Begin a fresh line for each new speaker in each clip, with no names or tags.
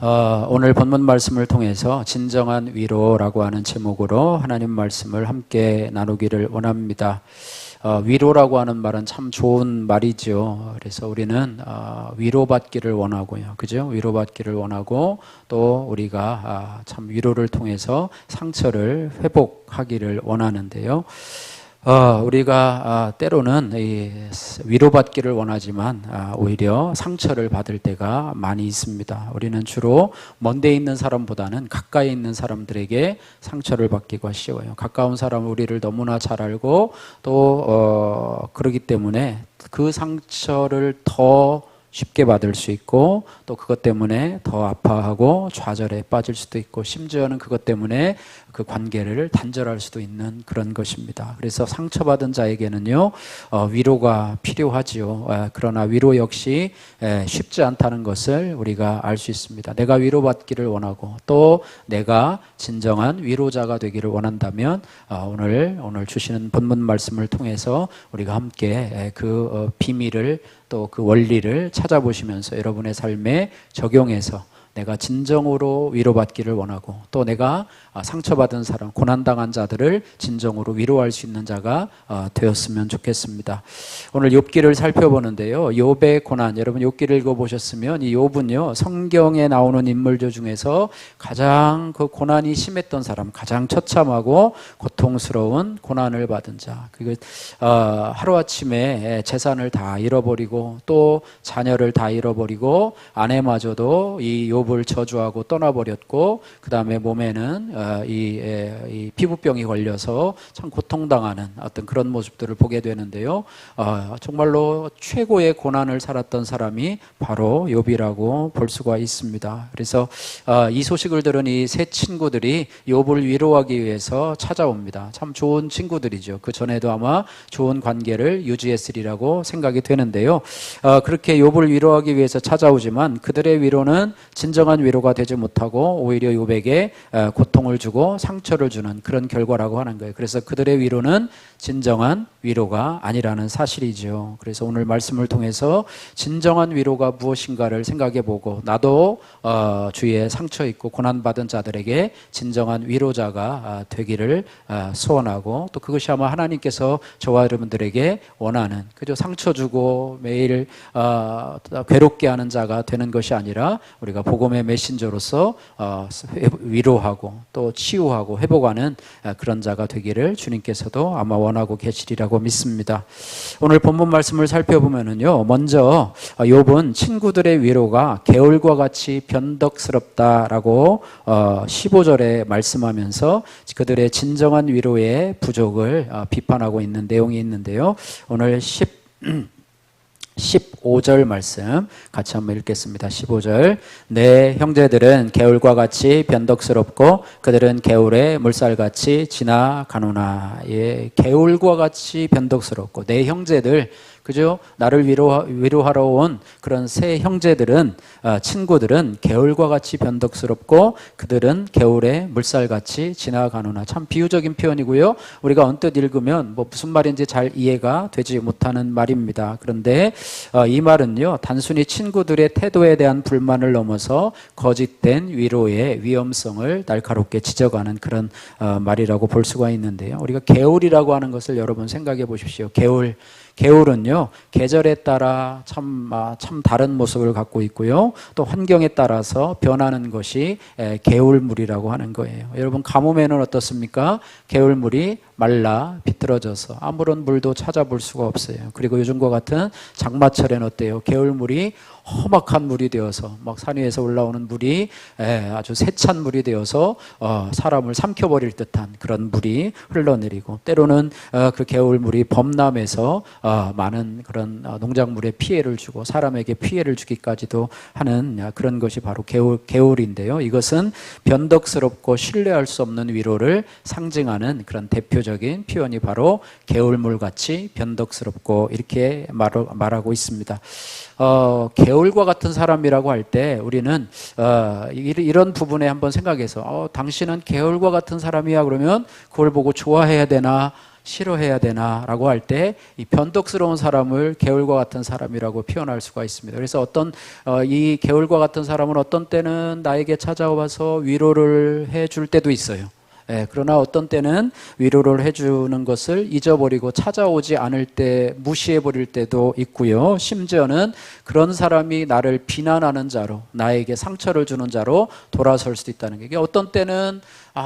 오늘 본문 말씀을 통해서 진정한 위로라고 하는 제목으로 하나님 말씀을 함께 나누기를 원합니다. 위로라고 하는 말은 참 좋은 말이죠. 그래서 우리는 위로받기를 원하고요. 그죠? 위로받기를 원하고 또 우리가 참 위로를 통해서 상처를 회복하기를 원하는데요. 우리가 때로는 위로받기를 원하지만 오히려 상처를 받을 때가 많이 있습니다. 우리는 주로 먼데 있는 사람보다는 가까이 있는 사람들에게 상처를 받기가 쉬워요. 가까운 사람은 우리를 너무나 잘 알고 또 그러기 때문에 그 상처를 더 쉽게 받을 수 있고 또 그것 때문에 더 아파하고 좌절에 빠질 수도 있고 심지어는 그것 때문에 그 관계를 단절할 수도 있는 그런 것입니다. 그래서 상처받은 자에게는요 위로가 필요하지요. 그러나 위로 역시 쉽지 않다는 것을 우리가 알 수 있습니다. 내가 위로받기를 원하고 또 내가 진정한 위로자가 되기를 원한다면 오늘 주시는 본문 말씀을 통해서 우리가 함께 그 비밀을 또 그 원리를 찾아보시면서 여러분의 삶에 적용해서 내가 진정으로 위로받기를 원하고 또 내가 상처받은 사람, 고난당한 자들을 진정으로 위로할 수 있는 자가 되었으면 좋겠습니다. 오늘 욥기를 살펴보는데요. 욥의 고난, 여러분 욥기를 읽어보셨으면 이 욥은요 성경에 나오는 인물들 중에서 가장 그 고난이 심했던 사람, 가장 처참하고 고통스러운 고난을 받은 자. 하루아침에 재산을 다 잃어버리고 또 자녀를 다 잃어버리고 아내마저도 이 욥을 저주하고 떠나버렸고 그 다음에 몸에는 이 피부병이 걸려서 참 고통당하는 어떤 그런 모습들을 보게 되는데요. 정말로 최고의 고난을 살았던 사람이 바로 욥이라고 볼 수가 있습니다. 그래서 이 소식을 들은 이 세 친구들이 욥을 위로하기 위해서 찾아옵니다. 참 좋은 친구들이죠. 그 전에도 아마 좋은 관계를 유지했으리라고 생각이 되는데요. 그렇게 욥을 위로하기 위해서 찾아오지만 그들의 위로는 진정한 위로가 되지 못하고 오히려 욥에게 고통을 주고 상처를 주는 그런 결과라고 하는 거예요. 그래서 그들의 위로는 진정한 위로가 아니라는 사실이죠. 그래서 오늘 말씀을 통해서 진정한 위로가 무엇인가를 생각해 보고 나도 주위에 상처 있고 고난받은 자들에게 진정한 위로자가 되기를 소원하고 또 그것이 아마 하나님께서 저와 여러분들에게 원하는 그저 상처 주고 매일 괴롭게 하는 자가 되는 것이 아니라 우리가 복음의 메신저로서 위로하고 또 치유하고 회복하는 그런 자가 되기를 주님께서도 아마 원하고 계시리라고 믿습니다. 오늘 본문 말씀을 살펴보면은요, 먼저 욥은 친구들의 위로가 개울과 같이 변덕스럽다라고 15절에 말씀하면서 그들의 진정한 위로의 부족을 비판하고 있는 내용이 있는데요. 오늘 15절 말씀 같이 한번 읽겠습니다. 15절 내 형제들은 개울과 같이 변덕스럽고 그들은 개울의 물살같이 지나가노나. 예, 개울과 같이 변덕스럽고 내 형제들 그죠? 나를 위로하러 온 그런 세 형제들은 친구들은 개울과 같이 변덕스럽고 그들은 개울의 물살같이 지나가노나. 참 비유적인 표현이고요. 우리가 언뜻 읽으면 무슨 말인지 잘 이해가 되지 못하는 말입니다. 그런데 이 말은요 단순히 친구들의 태도에 대한 불만을 넘어서 거짓된 위로의 위험성을 날카롭게 지적하는 그런 말이라고 볼 수가 있는데요. 우리가 개울이라고 하는 것을 여러분 생각해 보십시오. 개울은요 계절에 따라 참 다른 모습을 갖고 있고요. 또 환경에 따라서 변하는 것이 개울물이라고 하는 거예요. 여러분 가뭄에는 어떻습니까? 개울물이 말라 비틀어져서 아무런 물도 찾아볼 수가 없어요. 그리고 요즘과 같은 장마철에는 어때요? 개울물이 험악한 물이 되어서 막 산 위에서 올라오는 물이 아주 세찬 물이 되어서 사람을 삼켜버릴 듯한 그런 물이 흘러내리고 때로는 그 개울물이 범람해서 많은 그런 농작물에 피해를 주고 사람에게 피해를 주기까지도 하는 그런 것이 바로 개울인데요. 이것은 변덕스럽고 신뢰할 수 없는 위로를 상징하는 그런 대표적인 표현이 바로 개울물같이 변덕스럽고 이렇게 말하고 있습니다. 개울과 같은 사람이라고 할 때 우리는 이런 부분에 한번 생각해서 당신은 개울과 같은 사람이야 그러면 그걸 보고 좋아해야 되나 싫어해야 되나라고 할 때 이 변덕스러운 사람을 개울과 같은 사람이라고 표현할 수가 있습니다. 그래서 이 개울과 같은 사람은 어떤 때는 나에게 찾아와서 위로를 해줄 때도 있어요. 그러나 어떤 때는 위로를 해주는 것을 잊어버리고 찾아오지 않을 때 무시해버릴 때도 있고요. 심지어는 그런 사람이 나를 비난하는 자로, 나에게 상처를 주는 자로 돌아설 수도 있다는 게, 어떤 때는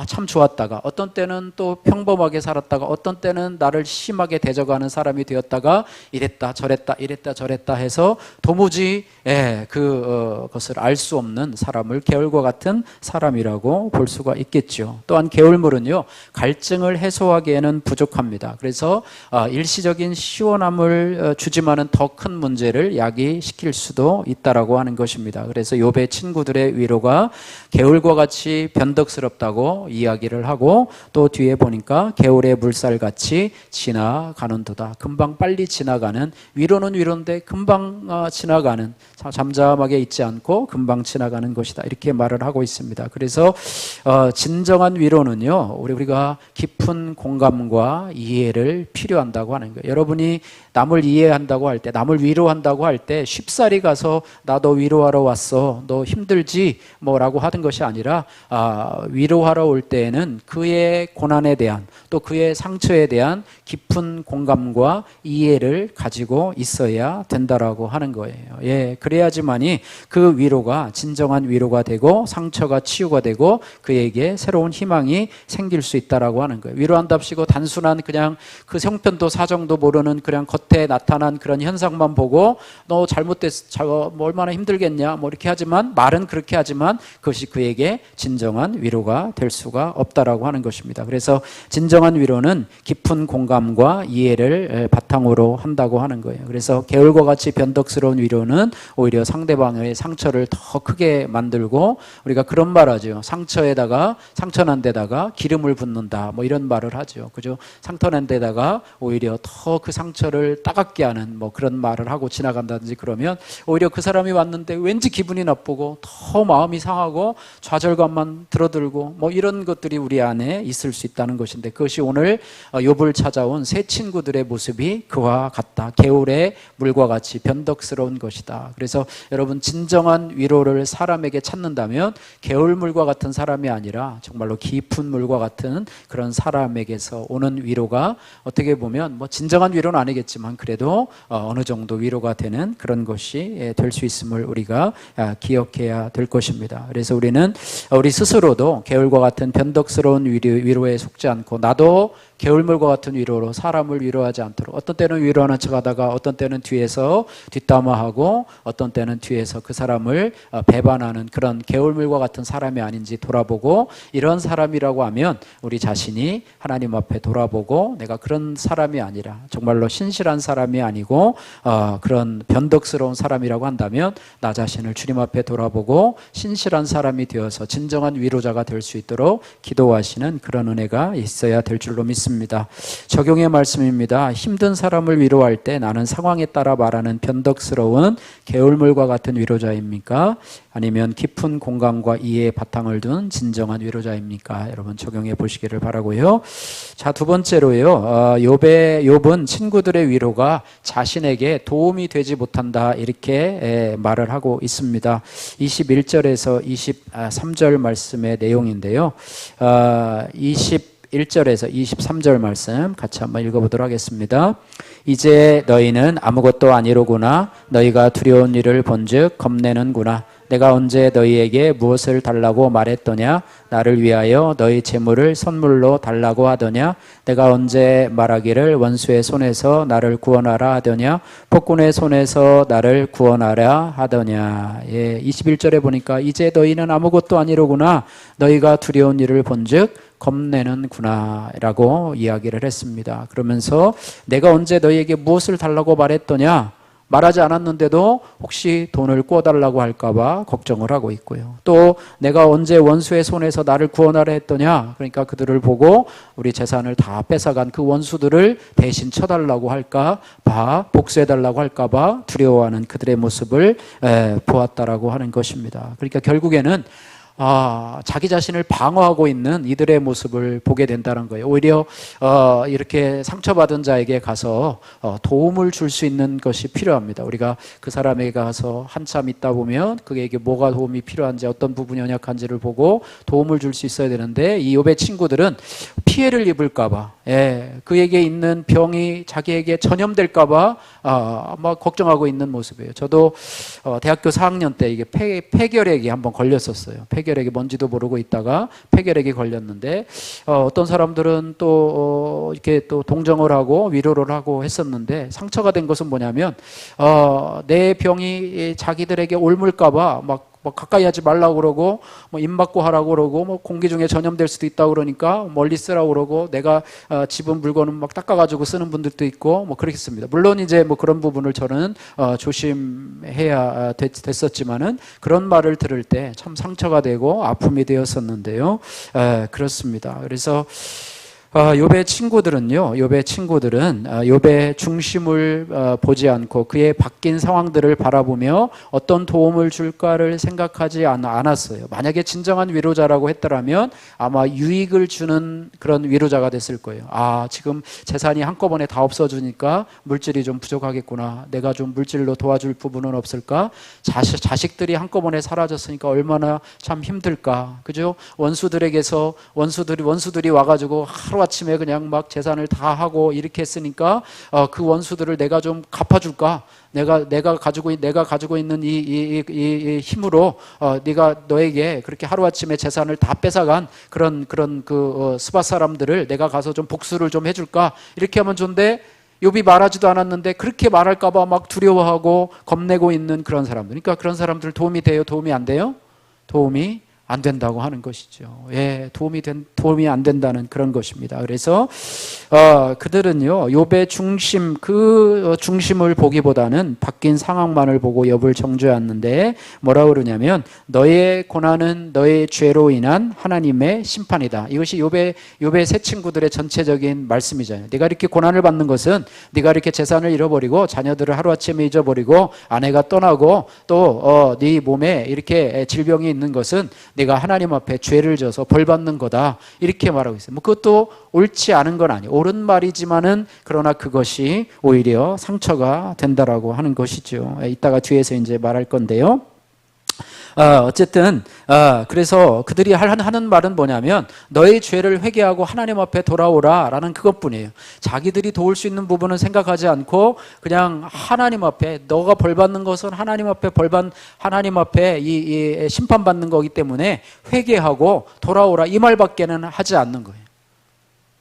참 좋았다가, 어떤 때는 또 평범하게 살았다가, 어떤 때는 나를 심하게 대적하는 사람이 되었다가 이랬다 저랬다 해서 도무지 그것을 알 수 없는 사람을 개울과 같은 사람이라고 볼 수가 있겠죠. 또한 개울물은요, 갈증을 해소하기에는 부족합니다. 그래서 일시적인 시원함을 주지만은 더 큰 문제를 야기시킬 수도 있다라고 하는 것입니다. 그래서 욥의 친구들의 위로가 개울과 같이 변덕스럽다고 이야기를 하고, 또 뒤에 보니까 개울의 물살같이 지나가는도다. 금방 빨리 지나가는, 위로는 위로인데 금방 지나가는, 잠잠하게 있지 않고 금방 지나가는 것이다, 이렇게 말을 하고 있습니다. 그래서 진정한 위로는요, 우리가 깊은 공감과 이해를 필요한다고 하는 거예요. 여러분이 남을 이해한다고 할 때, 남을 위로한다고 할 때 쉽사리 가서 나 너 위로하러 왔어, 너 힘들지 뭐라고 하는 것이 아니라 위로하러 올 때에는 그의 고난에 대한, 또 그의 상처에 대한 깊은 공감과 이해를 가지고 있어야 된다라고 하는 거예요. 그래야지만이 그 위로가 진정한 위로가 되고 상처가 치유가 되고 그에게 새로운 희망이 생길 수 있다라고 하는 거예요. 위로한답시고 단순한 그냥 그 형편도 사정도 모르는 그냥 겉에 나타난 그런 현상만 보고 너 잘못됐어, 뭐 얼마나 힘들겠냐 뭐 이렇게 하지만, 말은 그렇게 하지만 그것이 그에게 진정한 위로가 될 수가 없다라고 하는 것입니다. 그래서 진정한 위로는 깊은 공감과 이해를 바탕으로 한다고 하는 거예요. 그래서 개울과 같이 변덕스러운 위로는 오히려 상대방의 상처를 더 크게 만들고, 우리가 그런 말 하죠. 상처난 데다가 기름을 붓는다, 뭐 이런 말을 하죠. 그죠? 상처난 데다가 오히려 더 그 상처를 따갑게 하는 뭐 그런 말을 하고 지나간다든지, 그러면 오히려 그 사람이 왔는데 왠지 기분이 나쁘고 더 마음이 상하고 좌절감만 들어들고 뭐 이런 것들이 우리 안에 있을 수 있다는 것인데, 그것이 오늘 욥을 찾아온 세 친구들의 모습이 그와 같다. 개울의 물과 같이 변덕스러운 것이다. 그래서 여러분, 진정한 위로를 사람에게 찾는다면 개울물과 같은 사람이 아니라 정말로 깊은 물과 같은 그런 사람에게서 오는 위로가, 어떻게 보면 뭐 진정한 위로는 아니겠지만 그래도 어느 정도 위로가 되는 그런 것이 될 수 있음을 우리가 기억해야 될 것입니다. 그래서 우리는 우리 스스로도 개울과 같은 변덕스러운 위로에 속지 않고, 나도 개울물과 같은 위로로 사람을 위로하지 않도록, 어떤 때는 위로하는 척하다가 어떤 때는 뒤에서 뒷담화하고 어떤 때는 뒤에서 그 사람을 배반하는 그런 개울물과 같은 사람이 아닌지 돌아보고, 이런 사람이라고 하면 우리 자신이 하나님 앞에 돌아보고, 내가 그런 사람이 아니라 정말로 신실한 사람이 아니고 그런 변덕스러운 사람이라고 한다면 나 자신을 주님 앞에 돌아보고 신실한 사람이 되어서 진정한 위로자가 될 수 있도록 기도하시는 그런 은혜가 있어야 될 줄로 믿습니다. 적용의 말씀입니다. 힘든 사람을 위로할 때 나는 상황에 따라 말하는 변덕스러운 개울물과 같은 위로자입니까? 아니면 깊은 공감과 이해의 바탕을 둔 진정한 위로자입니까? 여러분, 적용해 보시기를 바라고요. 자, 두 번째로요, 욥은 친구들의 위로가 자신에게 도움이 되지 못한다, 이렇게 말을 하고 있습니다. 21절에서 23절 말씀의 내용인데요. 21절에서 23절 말씀 같이 한번 읽어보도록 하겠습니다. 이제 너희는 아무것도 아니로구나. 너희가 두려운 일을 본즉 겁내는구나. 내가 언제 너희에게 무엇을 달라고 말했더냐? 나를 위하여 너희 재물을 선물로 달라고 하더냐? 내가 언제 말하기를 원수의 손에서 나를 구원하라 하더냐? 폭군의 손에서 나를 구원하라 하더냐? 21절에 보니까 이제 너희는 아무것도 아니로구나. 너희가 두려운 일을 본즉 겁내는구나 라고 이야기를 했습니다. 그러면서 내가 언제 너희에게 무엇을 달라고 말했더냐? 말하지 않았는데도 혹시 돈을 꿔달라고 할까봐 걱정을 하고 있고요. 또 내가 언제 원수의 손에서 나를 구원하라 했더냐? 그러니까 그들을 보고 우리 재산을 다 뺏어간 그 원수들을 대신 쳐달라고 할까봐, 복수해달라고 할까봐 두려워하는 그들의 모습을 보았다라고 하는 것입니다. 그러니까 결국에는 자기 자신을 방어하고 있는 이들의 모습을 보게 된다는 거예요. 오히려 이렇게 상처받은 자에게 가서 도움을 줄 수 있는 것이 필요합니다. 우리가 그 사람에게 가서 한참 있다 보면 그에게 뭐가 도움이 필요한지, 어떤 부분이 연약한지를 보고 도움을 줄 수 있어야 되는데, 이 욥의 친구들은 피해를 입을까 봐, 그에게 있는 병이 자기에게 전염될까 봐 막 걱정하고 있는 모습이에요. 저도 대학교 4학년 때 이게 폐결핵이 한번 걸렸었어요. 폐결핵이 뭔지도 모르고 있다가 폐결핵이 걸렸는데, 어떤 사람들은 또 이렇게 또 동정을 하고 위로를 하고 했었는데, 상처가 된 것은 뭐냐면 내 병이 자기들에게 옮을까 봐 막 가까이 하지 말라고 그러고, 입 막고 하라고 그러고, 공기 중에 전염될 수도 있다고 그러니까 멀리 쓰라고 그러고, 내가 집은 물건은 막 닦아가지고 쓰는 분들도 있고, 그렇겠습니다. 물론 이제 그런 부분을 저는 조심해야 됐었지만은, 그런 말을 들을 때 참 상처가 되고 아픔이 되었었는데요. 그렇습니다. 그래서 욥의 친구들은 욥의 중심을 보지 않고 그의 바뀐 상황들을 바라보며 어떤 도움을 줄까를 생각하지 않았어요. 만약에 진정한 위로자라고 했더라면 아마 유익을 주는 그런 위로자가 됐을 거예요. 지금 재산이 한꺼번에 다 없어지니까 물질이 좀 부족하겠구나. 내가 좀 물질로 도와줄 부분은 없을까? 자식들이 한꺼번에 사라졌으니까 얼마나 참 힘들까. 그죠? 원수들이 와가지고 하루아침에 그냥 막 재산을 다 하고 이렇게 했으니까 그 원수들을 내가 좀 갚아줄까? 내가 가지고 있는 이 힘으로 너에게 그렇게 하루아침에 재산을 다 뺏어간 그런 그 스바 사람들을 내가 가서 좀 복수를 좀 해줄까? 이렇게 하면 좋은데, 욥이 말하지도 않았는데 그렇게 말할까 봐 막 두려워하고 겁내고 있는 그런 사람들. 그러니까 그런 사람들 도움이 돼요? 도움이 안 돼요? 도움이 안 된다고 하는 것이죠. 도움이 안 된다는 그런 것입니다. 그래서 그들은요, 욥의 중심을 보기보다는 바뀐 상황만을 보고 욥을 정죄했는데, 뭐라고 그러냐면 너의 고난은 너의 죄로 인한 하나님의 심판이다. 이것이 욥의 세 친구들의 전체적인 말씀이잖아요. 네가 이렇게 고난을 받는 것은, 네가 이렇게 재산을 잃어버리고 자녀들을 하루아침에 잊어버리고 아내가 떠나고 또 네 몸에 이렇게 질병이 있는 것은 내가 하나님 앞에 죄를 져서 벌 받는 거다, 이렇게 말하고 있어요. 그것도 옳지 않은 건 아니에요. 옳은 말이지만은, 그러나 그것이 오히려 상처가 된다라고 하는 것이죠. 이따가 뒤에서 이제 말할 건데요. 어쨌든 그래서 그들이 하는 말은 뭐냐면, 너의 죄를 회개하고 하나님 앞에 돌아오라 라는 그것뿐이에요. 자기들이 도울 수 있는 부분은 생각하지 않고 그냥 하나님 앞에, 너가 벌받는 것은 하나님 앞에 이 심판받는 거기 때문에 회개하고 돌아오라, 이 말밖에는 하지 않는 거예요.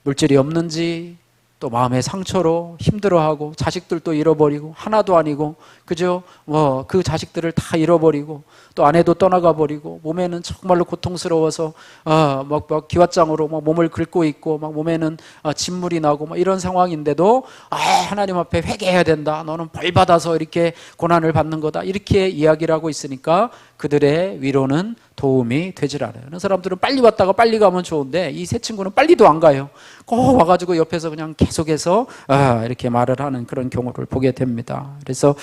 물질이 없는지, 또 마음의 상처로 힘들어하고, 자식들도 잃어버리고, 하나도 아니고, 그죠? 그 자식들을 다 잃어버리고, 또 아내도 떠나가 버리고, 몸에는 정말로 고통스러워서 막 기왓장으로 막 몸을 긁고 있고, 막 몸에는 진물이 나고 막 이런 상황인데도 하나님 앞에 회개해야 된다, 너는 벌 받아서 이렇게 고난을 받는 거다, 이렇게 이야기를 하고 있으니까 그들의 위로는 도움이 되질 않아요. 그런 사람들은 빨리 왔다가 빨리 가면 좋은데, 이 세 친구는 빨리도 안 가요. 꼭 와가지고 옆에서 그냥 계속해서 이렇게 말을 하는 그런 경우를 보게 됩니다. 그래서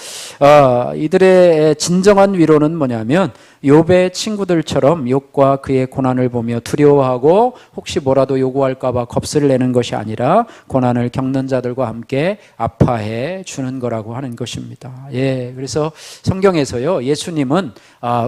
이들의 진정한 위로는 뭐냐면, 욥의 친구들처럼 욥과 그의 고난을 보며 두려워하고 혹시 뭐라도 요구할까 봐 겁을 내는 것이 아니라 고난을 겪는 자들과 함께 아파해 주는 거라고 하는 것입니다. 그래서 성경에서요, 예수님은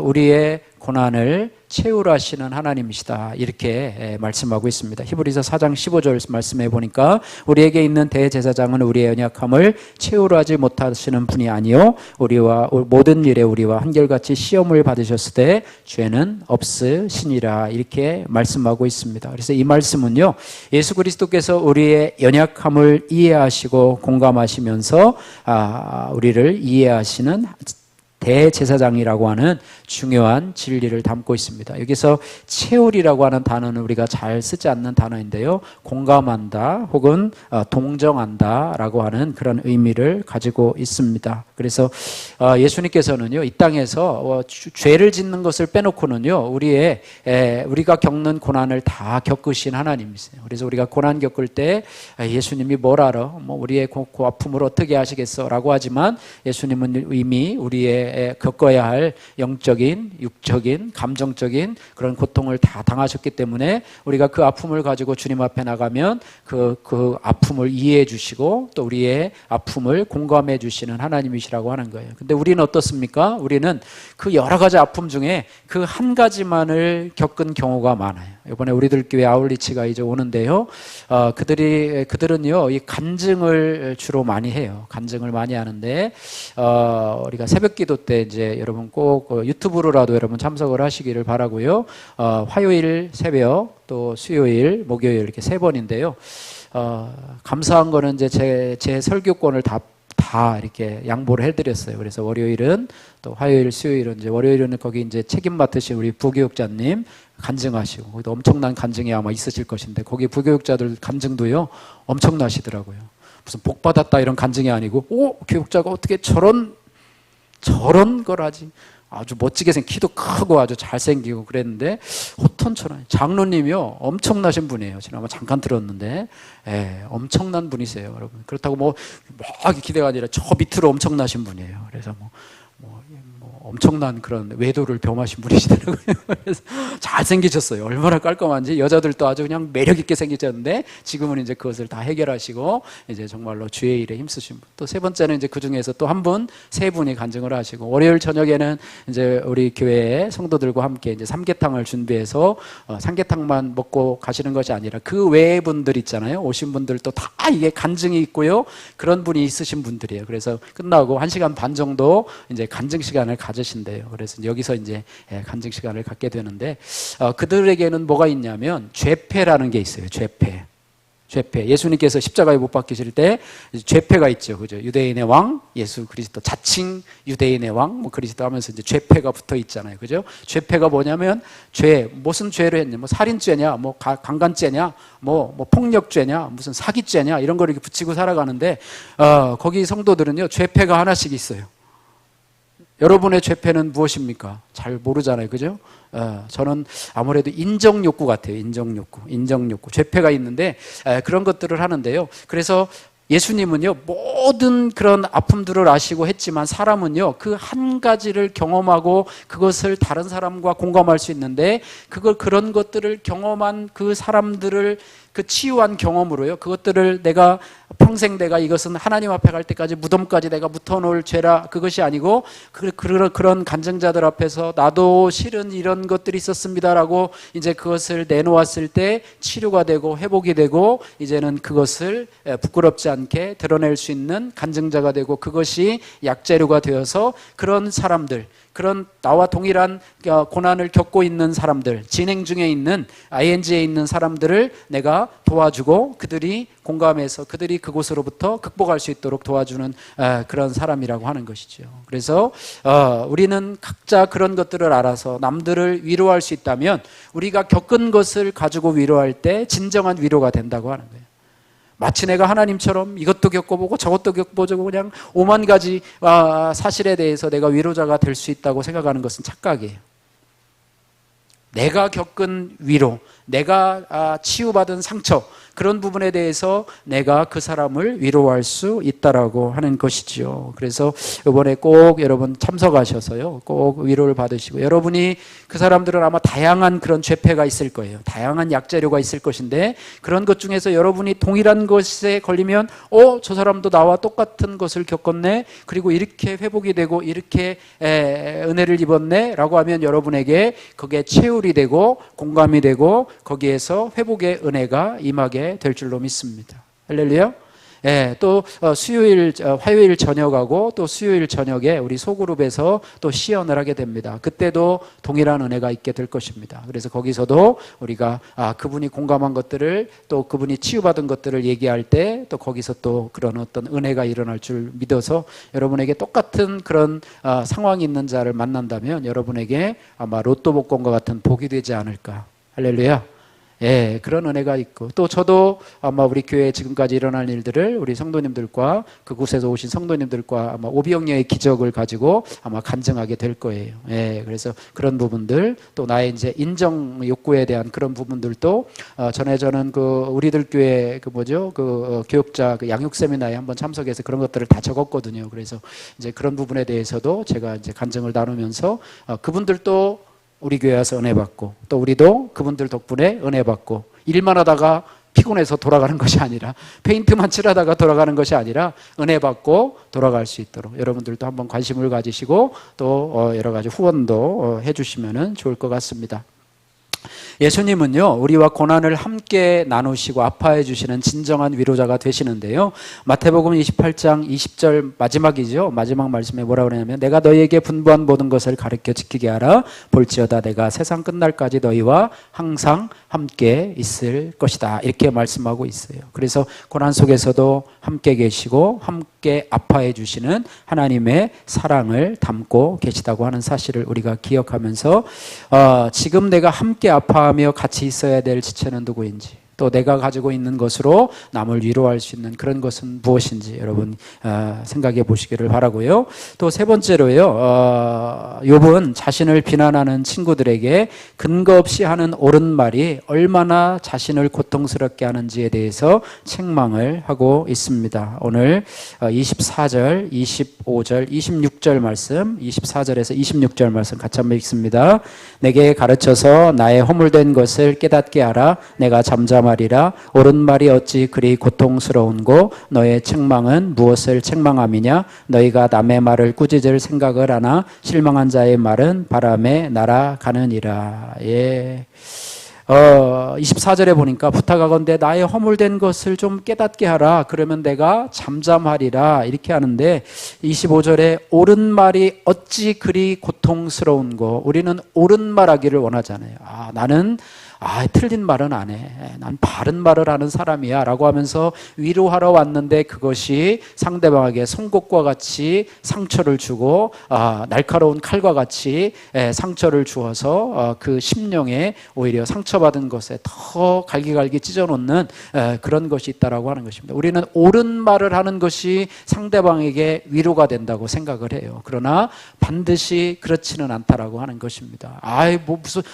우리의 고난을 채우라시는 하나님이시다, 이렇게 말씀하고 있습니다. 히브리서 4장 15절 말씀해 보니까, 우리에게 있는 대제사장은 우리의 연약함을 채우려 하지 못하시는 분이 아니요 우리와 모든 일에 우리와 한결같이 시험을 받으셨을 때 죄는 없으시니라, 이렇게 말씀하고 있습니다. 그래서 이 말씀은요, 예수 그리스도께서 우리의 연약함을 이해하시고 공감하시면서 우리를 이해하시는 대제사장이라고 하는 중요한 진리를 담고 있습니다. 여기서 채울이라고 하는 단어는 우리가 잘 쓰지 않는 단어인데요, 공감한다 혹은 동정한다 라고 하는 그런 의미를 가지고 있습니다. 그래서 예수님께서는요, 이 땅에서 죄를 짓는 것을 빼놓고는요, 우리가 겪는 고난을 다 겪으신 하나님이세요. 그래서 우리가 고난 겪을 때 예수님이 뭘 알아? 우리의 아픔을 어떻게 하시겠어? 라고 하지만, 예수님은 이미 우리의 겪어야 할 영적인, 육적인, 감정적인 그런 고통을 다 당하셨기 때문에 우리가 그 아픔을 가지고 주님 앞에 나가면 그 아픔을 이해해 주시고 또 우리의 아픔을 공감해 주시는 하나님이시라고 하는 거예요. 근데 우리는 어떻습니까? 우리는 그 여러 가지 아픔 중에 그 한 가지만을 겪은 경우가 많아요. 이번에 우리들 교회 아울리치가 이제 오는데요. 그들은요, 이 간증을 주로 많이 해요. 간증을 많이 하는데, 우리가 새벽 기도 때 이제 여러분 꼭 유튜브로라도 여러분 참석을 하시기를 바라고요. 화요일 새벽, 또 수요일, 목요일 이렇게 3번인데요. 감사한 거는 이제 제 설교권을 다 이렇게 양보를 해드렸어요. 그래서 월요일은 또 화요일, 수요일은 이제 월요일은 거기 이제 책임 맡으신 우리 부교육자님 간증하시고 거기도 엄청난 간증이 아마 있으실 것인데 거기 부교육자들 간증도요 엄청나시더라고요. 무슨 복 받았다 이런 간증이 아니고 교육자가 어떻게 저런 걸 하지? 아주 멋지게 키도 크고 아주 잘생기고 그랬는데 호톤처럼 장로님이요 엄청나신 분이에요. 지난번 잠깐 들었는데 엄청난 분이세요, 여러분. 그렇다고 막 기대가 아니라 저 밑으로 엄청나신 분이에요. 그래서 엄청난 그런 외도를 겸하신 분이시더라고요. 그래서 잘생기셨어요. 얼마나 깔끔한지. 여자들도 아주 그냥 매력있게 생기셨는데 지금은 이제 그것을 다 해결하시고 이제 정말로 주의 일에 힘쓰신 분. 또 3번째는 이제 그 중에서 또 세 분이 간증을 하시고 월요일 저녁에는 이제 우리 교회의 성도들과 함께 이제 삼계탕을 준비해서 삼계탕만 먹고 가시는 것이 아니라 그 외의 분들 있잖아요. 오신 분들도 다 이게 간증이 있고요. 그런 분이 있으신 분들이에요. 그래서 끝나고 1시간 반 정도 이제 간증 시간을 가지신대요. 그래서 여기서 이제 간증 시간을 갖게 되는데 그들에게는 뭐가 있냐면 죄패라는 게 있어요. 죄패. 예수님께서 십자가에 못 박히실 때 죄패가 있죠. 그죠? 유대인의 왕, 예수 그리스도, 자칭 유대인의 왕, 그리스도 하면서 이제 죄패가 붙어 있잖아요. 그죠? 죄패가 뭐냐면 무슨 죄를 했냐? 살인죄냐? 강간죄냐? 폭력죄냐? 무슨 사기죄냐? 이런 걸 이렇게 붙이고 살아가는데 거기 성도들은요. 죄패가 하나씩 있어요. 여러분의 죄패는 무엇입니까? 잘 모르잖아요. 그죠? 저는 아무래도 인정욕구 같아요. 인정욕구. 죄패가 있는데 그런 것들을 하는데요. 그래서 예수님은요, 모든 그런 아픔들을 아시고 했지만 사람은요, 그 한 가지를 경험하고 그것을 다른 사람과 공감할 수 있는데 그런 것들을 경험한 그 사람들을 그 치유한 경험으로요, 그것들을 평생 내가 이것은 하나님 앞에 갈 때까지 무덤까지 내가 묻어놓을 죄라 그것이 아니고 그런 간증자들 앞에서 나도 실은 이런 것들이 있었습니다라고 이제 그것을 내놓았을 때 치료가 되고 회복이 되고 이제는 그것을 부끄럽지 않게 드러낼 수 있는 간증자가 되고 그것이 약재료가 되어서 그런 사람들, 그런 나와 동일한 고난을 겪고 있는 사람들, 진행 중에 있는 ING에 있는 사람들을 내가 도와주고 그들이 공감해서 그들이 그곳으로부터 극복할 수 있도록 도와주는 그런 사람이라고 하는 것이죠. 그래서 우리는 각자 그런 것들을 알아서 남들을 위로할 수 있다면 우리가 겪은 것을 가지고 위로할 때 진정한 위로가 된다고 하는 거예요. 마치 내가 하나님처럼 이것도 겪어보고 저것도 겪어보고 그냥 5만 가지 사실에 대해서 내가 위로자가 될 수 있다고 생각하는 것은 착각이에요. 내가 겪은 위로, 내가 치유받은 상처, 그런 부분에 대해서 내가 그 사람을 위로할 수 있다라고 하는 것이죠. 그래서 이번에 꼭 여러분 참석하셔서요, 꼭 위로를 받으시고, 여러분이 그 사람들은 아마 다양한 그런 죄패가 있을 거예요. 다양한 약재료가 있을 것인데 그런 것 중에서 여러분이 동일한 것에 걸리면 저 사람도 나와 똑같은 것을 겪었네, 그리고 이렇게 회복이 되고 이렇게 은혜를 입었네 라고 하면 여러분에게 그게 체울이 되고 공감이 되고 거기에서 회복의 은혜가 임하게 될 줄로 믿습니다. 할렐루야. 또 화요일 저녁하고 또 수요일 저녁에 우리 소그룹에서 또 시연을 하게 됩니다. 그때도 동일한 은혜가 있게 될 것입니다. 그래서 거기서도 우리가 그분이 공감한 것들을 또 그분이 치유받은 것들을 얘기할 때 또 거기서 또 그런 어떤 은혜가 일어날 줄 믿어서 여러분에게 똑같은 그런 상황이 있는 자를 만난다면 여러분에게 아마 로또 복권과 같은 복이 되지 않을까. 할렐루야. 예, 그런 은혜가 있고 또 저도 아마 우리 교회에 지금까지 일어난 일들을 우리 성도님들과 그곳에서 오신 성도님들과 아마 오병이어의 기적을 가지고 아마 간증하게 될 거예요. 예, 그래서 그런 부분들 또 나의 이제 인정 욕구에 대한 그런 부분들도 전에 저는 그 우리들 교회 그 뭐죠 그 교육자 그 양육 세미나에 한번 참석해서 그런 것들을 다 적었거든요. 그래서 이제 그런 부분에 대해서도 제가 이제 간증을 나누면서 그분들도 우리 교회 와서 은혜 받고 또 우리도 그분들 덕분에 은혜 받고 일만 하다가 피곤해서 돌아가는 것이 아니라 페인트만 칠하다가 돌아가는 것이 아니라 은혜 받고 돌아갈 수 있도록 여러분들도 한번 관심을 가지시고 또 여러 가지 후원도 해주시면 좋을 것 같습니다. 예수님은요 우리와 고난을 함께 나누시고 아파해 주시는 진정한 위로자가 되시는데요, 마태복음 28장 20절 마지막이죠. 마지막 말씀에 뭐라고 그러냐면 내가 너희에게 분부한 모든 것을 가르쳐 지키게 하라. 볼지어다 내가 세상 끝날까지 너희와 항상 함께 있을 것이다. 이렇게 말씀하고 있어요. 그래서 고난 속에서도 함께 계시고 함께 아파해 주시는 하나님의 사랑을 담고 계시다고 하는 사실을 우리가 기억하면서 지금 내가 함께 아파하며 같이 있어야 될 지체는 누구인지, 또 내가 가지고 있는 것으로 남을 위로할 수 있는 그런 것은 무엇인지 여러분 생각해 보시기를 바라고요. 또 세 번째로요, 욥은 자신을 비난하는 친구들에게 근거 없이 하는 옳은 말이 얼마나 자신을 고통스럽게 하는지에 대해서 책망을 하고 있습니다. 오늘 24절, 25절, 26절 말씀, 24절에서 26절 말씀 같이 한번 읽습니다. 내게 가르쳐서 나의 허물된 것을 깨닫게 하라. 내가 잠잠하리라. 옳은 말이 어찌 그리 고통스러운고 너의 책망은 무엇을 책망함이냐. 너희가 남의 말을 꾸짖을 생각을 하나 실망한 자의 말은 바람에 날아가느니라. 예. 24절에 보니까 부탁하건대 나의 허물된 것을 좀 깨닫게 하라. 그러면 내가 잠잠하리라. 이렇게 하는데 25절에 옳은 말이 어찌 그리 고통스러운고, 우리는 옳은 말하기를 원하잖아요. 나는 틀린 말은 안 해. 난 바른 말을 하는 사람이야 라고 하면서 위로하러 왔는데 그것이 상대방에게 송곳과 같이 상처를 주고 날카로운 칼과 같이 상처를 주어서 그 심령에 오히려 상처받은 것에 더 갈기갈기 찢어놓는 그런 것이 있다라고 하는 것입니다. 우리는 옳은 말을 하는 것이 상대방에게 위로가 된다고 생각을 해요. 그러나 반드시 그렇지는 않다라고 하는 것입니다.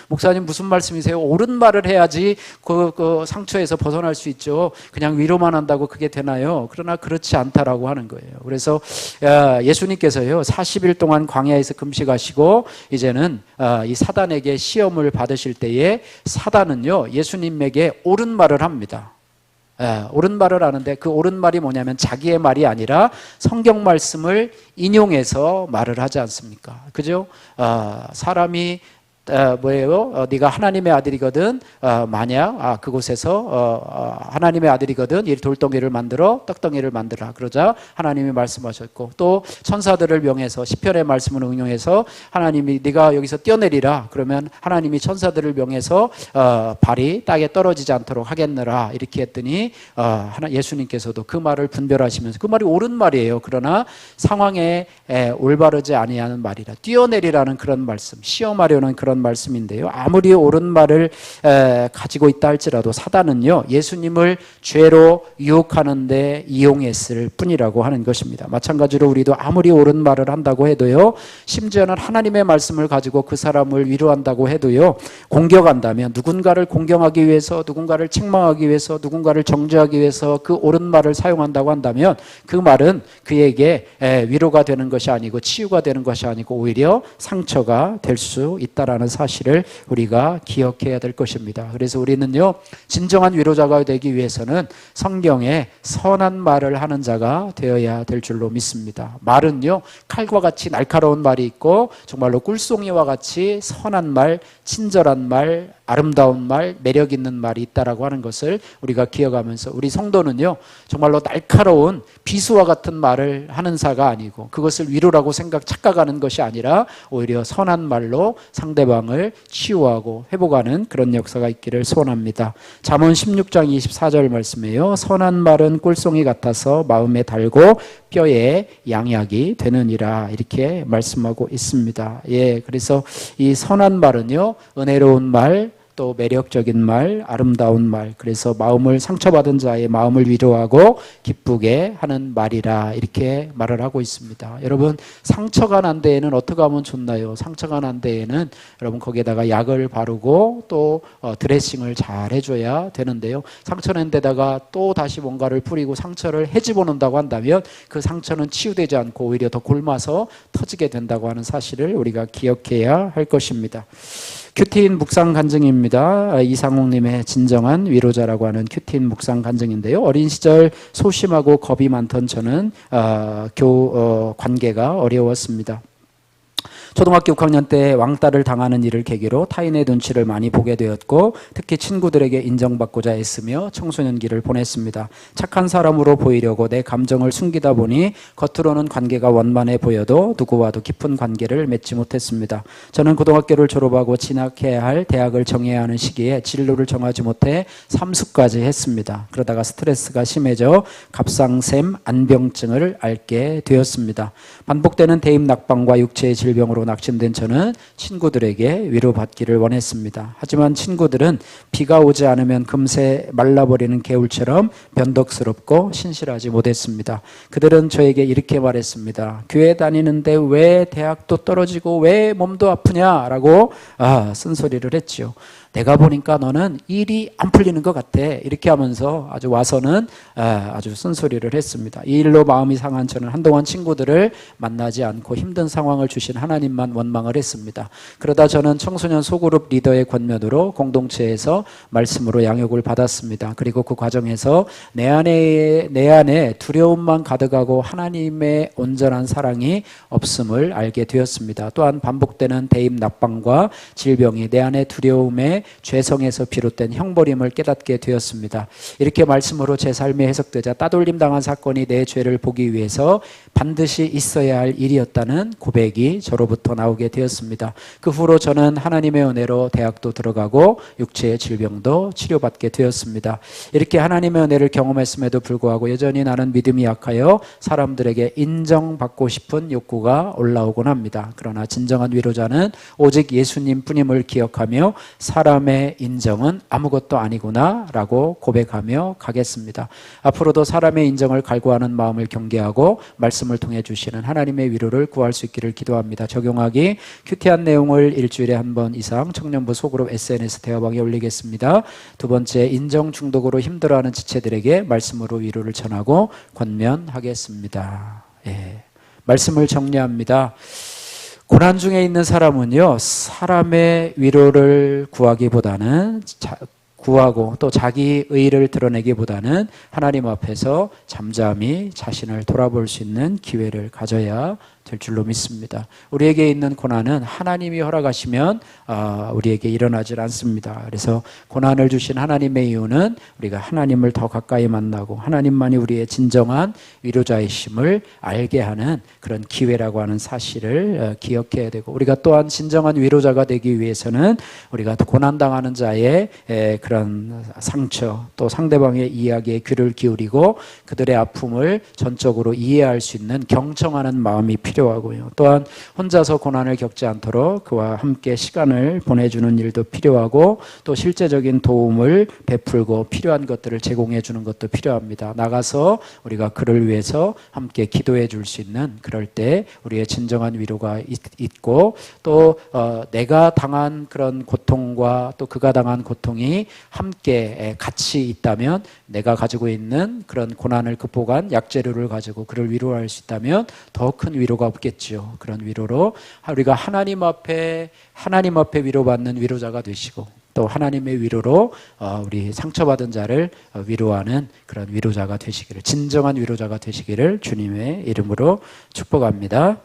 목사님 무슨 말씀이세요? 옳은 말을 해야지 그 상처에서 벗어날 수 있죠. 그냥 위로만 한다고 그게 되나요? 그러나 그렇지 않다라고 하는 거예요. 그래서 예수님께서요 40일 동안 광야에서 금식하시고 이제는 이 사단에게 시험을 받으실 때에 사단은요 예수님에게 옳은 말을 합니다. 옳은 말을 하는데 그 옳은 말이 뭐냐면 자기의 말이 아니라 성경 말씀을 인용해서 말을 하지 않습니까? 그죠? 사람이 뭐예요? 네가 하나님의 아들이거든. 만약 그곳에서 하나님의 아들이거든 이 돌덩이를 만들어 떡덩이를 만들라. 그러자 하나님이 말씀하셨고, 또 천사들을 명해서 시편의 말씀을 응용해서 하나님이 네가 여기서 뛰어내리라. 그러면 하나님이 천사들을 명해서 발이 땅에 떨어지지 않도록 하겠느라. 이렇게 했더니 예수님께서도 그 말을 분별하시면서 그 말이 옳은 말이에요. 그러나 상황에 올바르지 아니하는 말이라. 뛰어내리라는 그런 말씀, 시험하려는 그런 말씀인데요. 아무리 옳은 말을 가지고 있다 할지라도 사단은요 예수님을 죄로 유혹하는 데 이용했을 뿐이라고 하는 것입니다. 마찬가지로 우리도 아무리 옳은 말을 한다고 해도요, 심지어는 하나님의 말씀을 가지고 그 사람을 위로한다고 해도요, 공격한다면 누군가를 공경하기 위해서, 누군가를 책망하기 위해서, 누군가를 정죄하기 위해서 그 옳은 말을 사용한다고 한다면 그 말은 그에게 위로가 되는 것이 아니고 치유가 되는 것이 아니고 오히려 상처가 될 수 있다라는 사실을 우리가 기억해야 될 것입니다. 그래서 우리는요 진정한 위로자가 되기 위해서는 성경에 선한 말을 하는 자가 되어야 될 줄로 믿습니다. 말은요 칼과 같이 날카로운 말이 있고 정말로 꿀송이와 같이 선한 말, 친절한 말, 아름다운 말, 매력 있는 말이 있다라고 하는 것을 우리가 기억하면서 우리 성도는요 정말로 날카로운 비수와 같은 말을 하는 자가 아니고 그것을 위로라고 착각하는 것이 아니라 오히려 선한 말로 상대방을 치유하고 회복하는 그런 역사가 있기를 소원합니다. 잠언 16장 24절 말씀이에요. 선한 말은 꿀송이 같아서 마음에 달고 뼈에 양약이 되느니라. 이렇게 말씀하고 있습니다. 그래서 이 선한 말은요 은혜로운 말, 또 매력적인 말, 아름다운 말, 그래서 마음을 상처받은 자의 마음을 위로하고 기쁘게 하는 말이라 이렇게 말을 하고 있습니다. 여러분, 상처가 난 데에는 어떻게 하면 좋나요? 상처가 난 데에는 여러분 거기에다가 약을 바르고 또 드레싱을 잘 해줘야 되는데요. 상처 낸 데다가 또 다시 뭔가를 뿌리고 상처를 헤집어 놓는다고 한다면 그 상처는 치유되지 않고 오히려 더 골마서 터지게 된다고 하는 사실을 우리가 기억해야 할 것입니다. 큐티인 묵상 간증입니다. 이상옥님의 진정한 위로자라고 하는 큐티인 묵상 간증인데요. 어린 시절 소심하고 겁이 많던 저는 관계가 어려웠습니다. 초등학교 6학년 때 왕따를 당하는 일을 계기로 타인의 눈치를 많이 보게 되었고 특히 친구들에게 인정받고자 애쓰며 청소년기를 보냈습니다. 착한 사람으로 보이려고 내 감정을 숨기다 보니 겉으로는 관계가 원만해 보여도 누구와도 깊은 관계를 맺지 못했습니다. 저는 고등학교를 졸업하고 진학해야 할 대학을 정해야 하는 시기에 진로를 정하지 못해 삼수까지 했습니다. 그러다가 스트레스가 심해져 갑상샘 안병증을 앓게 되었습니다. 반복되는 대입 낙방과 육체의 질병으로 낙심된 저는 친구들에게 위로받기를 원했습니다. 하지만 친구들은 비가 오지 않으면 금세 말라버리는 개울처럼 변덕스럽고 신실하지 못했습니다. 그들은 저에게 이렇게 말했습니다. 교회 다니는데 왜 대학도 떨어지고 왜 몸도 아프냐라고 쓴소리를 했죠. 내가 보니까 너는 일이 안 풀리는 것 같아. 이렇게 하면서 아주 와서는 아주 쓴소리를 했습니다. 이 일로 마음이 상한 저는 한동안 친구들을 만나지 않고 힘든 상황을 주신 하나님만 원망을 했습니다. 그러다 저는 청소년 소그룹 리더의 권면으로 공동체에서 말씀으로 양육을 받았습니다. 그리고 그 과정에서 내 안에 두려움만 가득하고 하나님의 온전한 사랑이 없음을 알게 되었습니다. 또한 반복되는 대입 낙방과 질병이 내 안에 두려움에 죄성에서 비롯된 형벌임을 깨닫게 되었습니다. 이렇게 말씀으로 제 삶이 해석되자 따돌림 당한 사건이 내 죄를 보기 위해서 반드시 있어야 할 일이었다는 고백이 저로부터 나오게 되었습니다. 그 후로 저는 하나님의 은혜로 대학도 들어가고 육체의 질병도 치료받게 되었습니다. 이렇게 하나님의 은혜를 경험했음에도 불구하고 여전히 나는 믿음이 약하여 사람들에게 인정받고 싶은 욕구가 올라오곤 합니다. 그러나 진정한 위로자는 오직 예수님 뿐임을 기억하며 사람의 인정은 아무것도 아니구나 라고 고백하며 가겠습니다. 앞으로도 사람의 인정을 갈구하는 마음을 경계하고 말씀을 통해 주시는 하나님의 위로를 구할 수 있기를 기도합니다. 적용하기 큐티한 내용을 일주일에 한 번 이상 청년부 소그룹 SNS 대화방에 올리겠습니다. 두 번째, 인정 중독으로 힘들어하는 지체들에게 말씀으로 위로를 전하고 권면하겠습니다. 말씀을 정리합니다. 고난 중에 있는 사람은요, 사람의 위로를 구하기보다는 구하고 또 자기 의를 드러내기보다는 하나님 앞에서 잠잠히 자신을 돌아볼 수 있는 기회를 가져야 될 줄로 믿습니다. 우리에게 있는 고난은 하나님이 허락하시면 우리에게 일어나질 않습니다. 그래서 고난을 주신 하나님의 이유는 우리가 하나님을 더 가까이 만나고 하나님만이 우리의 진정한 위로자이심을 알게 하는 그런 기회라고 하는 사실을 기억해야 되고, 우리가 또한 진정한 위로자가 되기 위해서는 우리가 고난당하는 자의 그런 상처 또 상대방의 이야기에 귀를 기울이고 그들의 아픔을 전적으로 이해할 수 있는 경청하는 마음이 필요하고요. 또한 혼자서 고난을 겪지 않도록 그와 함께 시간을 보내주는 일도 필요하고 또 실제적인 도움을 베풀고 필요한 것들을 제공해 주는 것도 필요합니다. 나가서 우리가 그를 위해서 함께 기도해 줄 수 있는, 그럴 때 우리의 진정한 위로가 있고 또 내가 당한 그런 고통과 또 그가 당한 고통이 함께 같이 있다면, 내가 가지고 있는 그런 고난을 극복한 약재료를 가지고 그를 위로할 수 있다면 더 큰 위로가 없겠죠. 그런 위로로 우리가 하나님 앞에 위로받는 위로자가 되시고 또 하나님의 위로로 우리 상처받은 자를 위로하는 그런 위로자가 되시기를, 진정한 위로자가 되시기를 주님의 이름으로 축복합니다.